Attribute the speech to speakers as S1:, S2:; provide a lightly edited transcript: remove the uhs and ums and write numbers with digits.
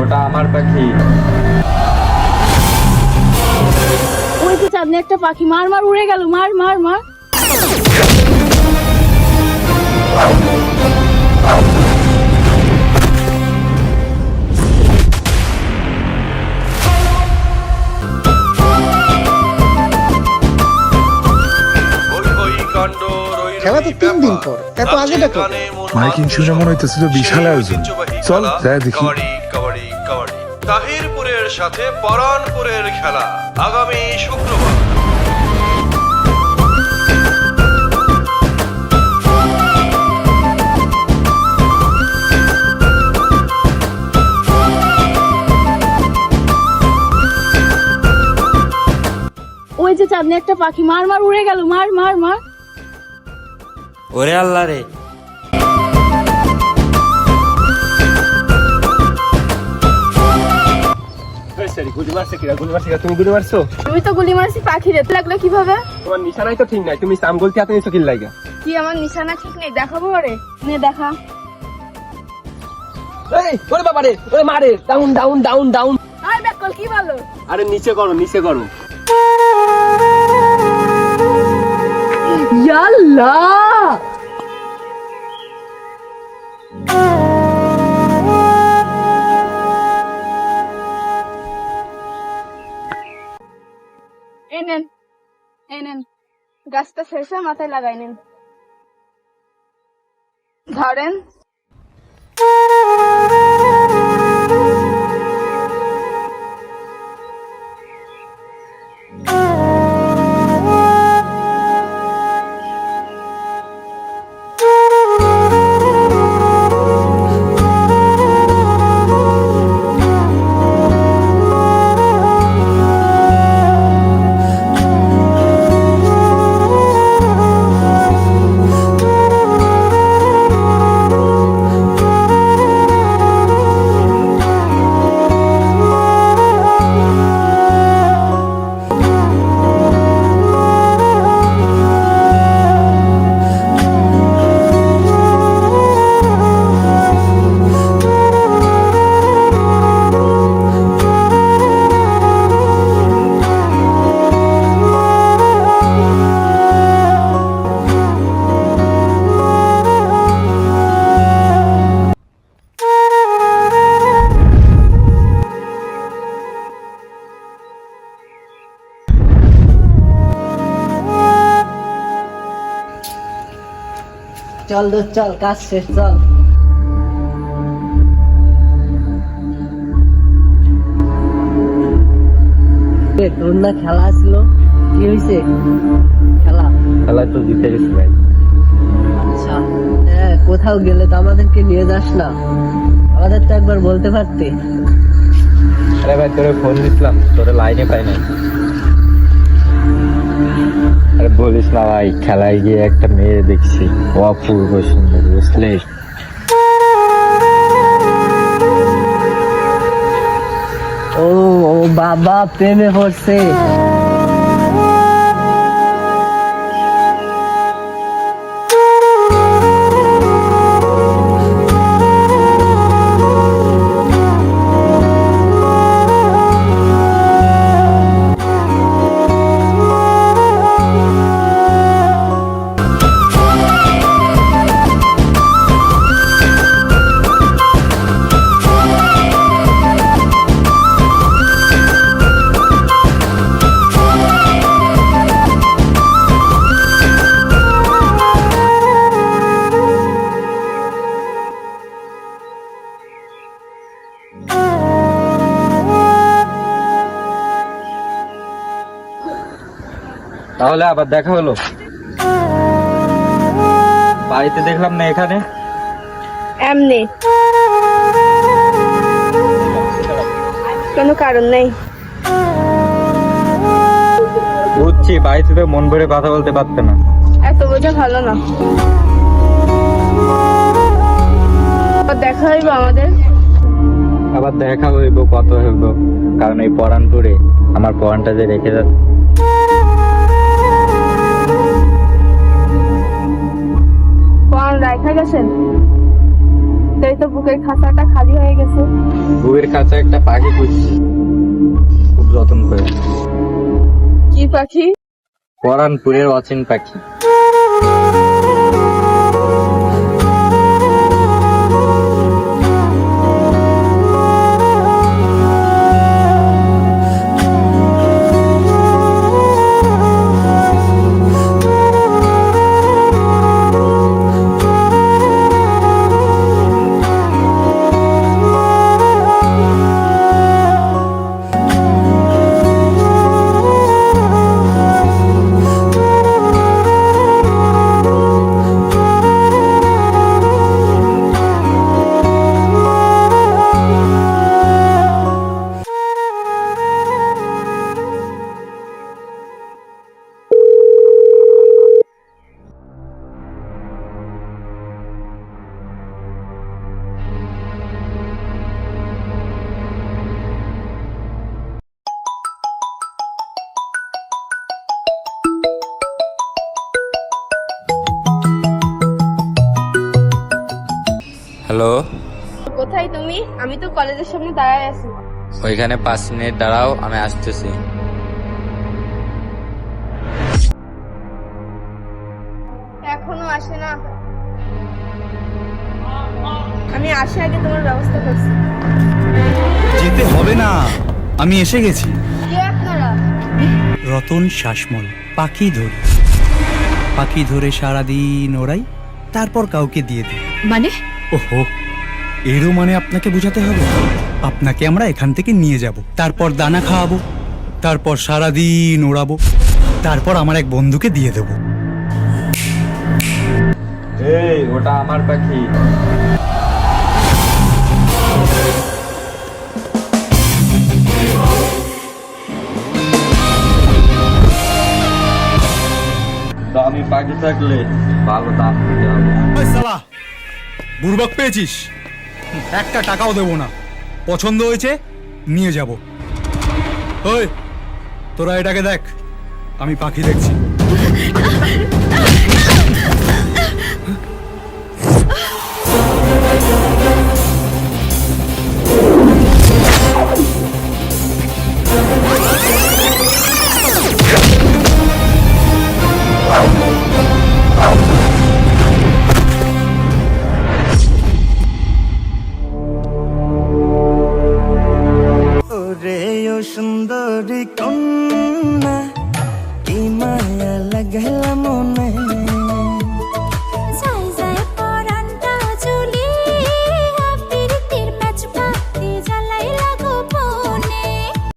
S1: ওটা আমার পাখি।
S2: ওই যে চাঁদনি একটা পাখি, মার মার উড়ে গেল, মার মার মার।
S3: খেলা তো 3 দিন পর, এত আগে ডাকো?
S4: মাইকিং শুনে মনে হইতেছিল বিশাল আয়োজন। চল যাই দেখি।
S5: তাহিরপুরের সাথে পরানপুরের খেলা আগামী শুক্রবার।
S2: ওই যে চাঁদনি একটা পাখি, মার মার উড়ে গেল, মার মার মার।
S1: ওরে আল্লাহ রে,
S6: তুমি গুলি মারছো?
S2: তুমি তো গুলি মারছি পাখি রে, লাগলো কিভাবে?
S6: তোমার নিশানাই তো ঠিক নাই, তুমি সামগলতে হাতে নিছো কিল লাগা?
S2: কি আমার নিশানা ঠিক নেই? দেখাবো রে, নে দেখা।
S6: এই ওরে বাবা রে, ওরে মারে, ডাউন ডাউন ডাউন ডাউন।
S2: আর ব্যাকল কি বলো?
S6: আরে নিচে করো, নিচে করো।
S2: ইয়াল্লাহ, এনেন এনেন, গাছটা শেষে মাথায় লাগাই নেন, ধরেন।
S7: চল দোস্ত চল, কাজ শেষ, চল। তোর না খেলা ছিল, কি হয়েছে? খেলা
S1: খেলা তো জিতে গেছি ভাই।
S7: আচ্ছা, হ্যাঁ, কোথাও গেলে তো আমাদেরকে নিয়ে যাস না, আমাদের তো একবার বলতে পারতে।
S1: আরে ভাই তোরে ফোন দিছিলাম, তোরে লাইনে পাই নাই। আরে বলিস না ভাই, খেলায় গিয়ে একটা মেয়ে দেখছি, অপূর্ব সুন্দর, বুঝলে?
S7: ও ও বাবা, প্রেমে পড়ছে।
S1: তাহলে আবার দেখা হলো, বাড়িতে দেখলাম না, এখানে
S2: এমনি কোনো কারণ নেই।
S1: বুঝছি, বাড়িতে তো মন ভরে কথা বলতে পারতে না।
S2: এত বোঝা ভালো না। আবার দেখা হইব আমাদের,
S1: আবার দেখা হইব, কত হইব, কারণ এই পরানপুরে আমার পরানটা যে রেখে যাচ্ছে।
S2: পরান রাখা গেছেন, তাই তো বুকের খাঁচাটা খালি হয়ে গেছে।
S1: বুকের কাছে একটা পাখি পুষছি, খুব যত্ন করে।
S2: কি পাখি?
S1: পরানপুরের অচিন পাখি। হ্যালো,
S2: কোথায় তুমি? আমি তো কলেজের সামনে দাঁড়ায় আছি।
S1: ওইখানে 5 মিনিট দাঁড়াও, আমি আসতেছি।
S2: এখনো আসে না। আমি আসে আগে তোমার ব্যবস্থা করছি।
S8: যেতে হবে না, আমি এসে গেছি।
S2: কে আপনারা?
S8: রতন শ্বাসমল, পাখি ধরি। পাখি ধরে সারাদিন ওড়াই, তারপর কাউকে দিয়ে দিই।
S9: মানে?
S8: ওহো, এরও মানে আপনাকে বোঝাতে হবে? আপনাকে আমরা এখান থেকে নিয়ে যাব, তারপর দানা খাওয়াবো, তারপর সারাদিন ওড়াবো, তারপর আমার এক বন্ধুকে দিয়ে দেবো।
S1: এই, ওটা আমার পাখি। দামি পাখি থাকলে ভালো দাম দিতে হবে।
S8: ওই শালা, বুড়বক পেয়েছিস? একটা টাকাও দেবো না। পছন্দ হয়েছে নিয়ে যাব। ওই, তোরা এটাকে দেখ, আমি পাখি দেখছি।